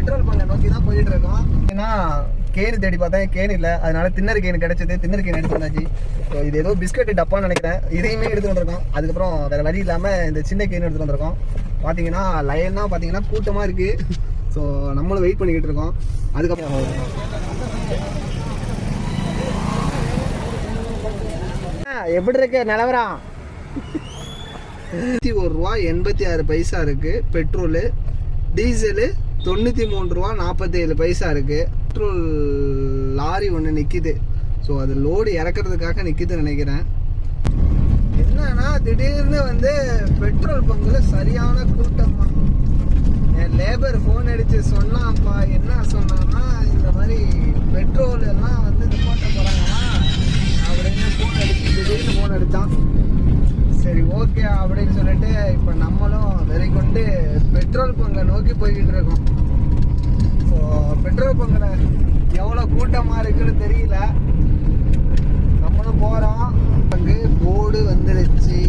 Petrol பங்கை நோக்கி தான் போயிட்டு இருக்கோம். ஏன்னா கேனு தேடி பார்த்தேன், கேனு இல்லை. அதனால தின்னர் கேனு கிடைச்சது, தின்னர் கேனு எடுத்து வந்தாச்சு. ஸோ இது ஏதோ பிஸ்கட் டப்பான்னு நினைக்கிறேன். இதையுமே எடுத்து வந்திருக்கோம். அதுக்கப்புறம் வேறு வழி இல்லாமல் இந்த சின்ன கேனு எடுத்து வந்திருக்கோம். பார்த்தீங்கன்னா லைனாக பார்த்தீங்கன்னா கூட்டமாக இருக்குது. ஸோ நம்மளும் வெயிட் பண்ணிக்கிட்டு இருக்கோம். அதுக்கப்புறம் எப்படி இருக்கு நிலவரம்? 91 ரூபா 86 பைசா இருக்கு பெட்ரோலு. டீசலு 93 ரூபா 47 பைசா இருக்கு. பெட்ரோல் லாரி ஒன்று நிற்கிது. ஸோ அது லோடு இறக்குறதுக்காக நிற்கிதுன்னு நினைக்கிறேன். என்னன்னா திடீர்னு வந்து பெட்ரோல் பங்கில் சரியான கூட்டமா. என் லேபர் ஃபோன் அடித்து சொன்னான்ப்பா. என்ன சொன்னான்னா, இந்த மாதிரி பெட்ரோல் எல்லாம் வந்து நிப்பாட்ட போகிறாங்கன்னா அப்படின்னு ஃபோன் அடிச்சு திடீர்னு ஃபோன் அடித்தான். சரி ஓகே அப்படின்னு சொல்லிட்டு இப்போ நம்மளும் வெறி கொண்டு பெட்ரோல் பங்கை நோக்கி போய்கிட்டு இருக்கோம். ஸோ பெட்ரோல் பங்கில் எவ்வளோ கூட்டமாக இருக்குன்னு தெரியல. நம்மளும் போகிறோம். அங்கே போர்டு வந்துடுச்சு.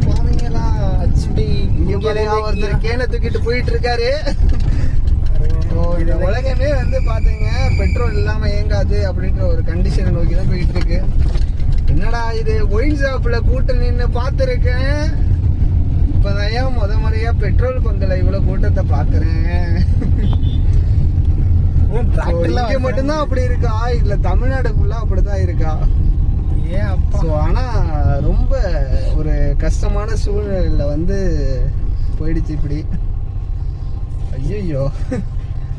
போவீங்களா ஹெச்டி ஒருத்தர் கேனை தூக்கிட்டு போயிட்டு இருக்காரு. இந்த உலகமே வந்து பார்த்தீங்க பெட்ரோல் இல்லாமல் இயங்காது அப்படின்ற ஒரு கண்டிஷனை நோக்கி தான் போயிட்டு இருக்கு. என்னடா இது ஒயின் ஷாப்பில் கூட்டம் நின்று பார்த்துருக்கேன். இப்போதான் ஏன் முறையா பெட்ரோல் பங்கில் இவ்வளோ கூட்டத்தை பார்க்குறேன். இங்கே மட்டும்தான் அப்படி இருக்கா இல்லை தமிழ்நாடு ஃபுல்லாக அப்படி தான் இருக்கா? ஏன் அப்போ ஆனால் ரொம்ப ஒரு கஷ்டமான சூழ்நிலையில் வந்து போயிடுச்சு இப்படி. ஐயோ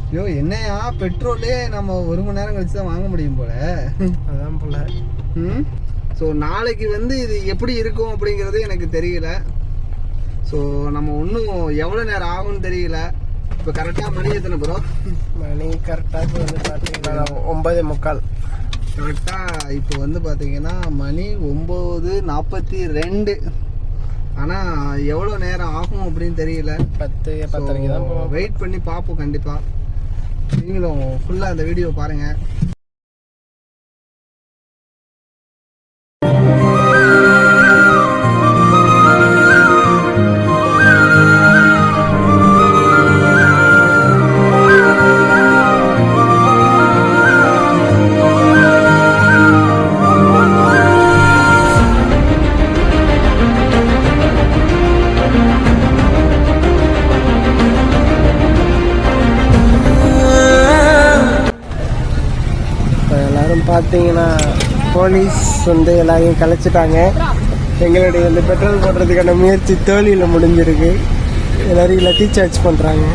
ஐயோ என்னையா பெட்ரோலே நம்ம 1 மணி நேரம் கழிச்சு தான் வாங்க முடியும் போல. அதான் போல. ஸோ நாளைக்கு வந்து இது எப்படி இருக்கும் அப்படிங்கிறது எனக்கு தெரியல. ஸோ நம்ம இன்னும் எவ்வளோ நேரம் ஆகும்னு தெரியல. இப்போ கரெக்டாக மணி எத்தனை ப்ரோ? மணி கரெக்டாக இப்போ வந்து பார்த்தீங்கன்னா 9:45. கரெக்டாக இப்போ வந்து பார்த்தீங்கன்னா மணி 9:42. ஆனால் எவ்வளோ நேரம் ஆகும் அப்படின்னு தெரியல. 10:10 தான் வெயிட் பண்ணி பார்ப்போம். கண்டிப்பாக நீங்களும் ஃபுல்லாக அந்த வீடியோ பாருங்கள். பார்த்தீங்கன்னா போலீஸ் வந்து எல்லாரையும் கலைச்சிட்டாங்க. எங்களுடைய வந்து பெட்ரோல் போடுறதுக்கான முயற்சி தோல்வியில் முடிஞ்சிருக்கு. எல்லாரையும் லத்தி சார்ஜ் பண்ணுறாங்க.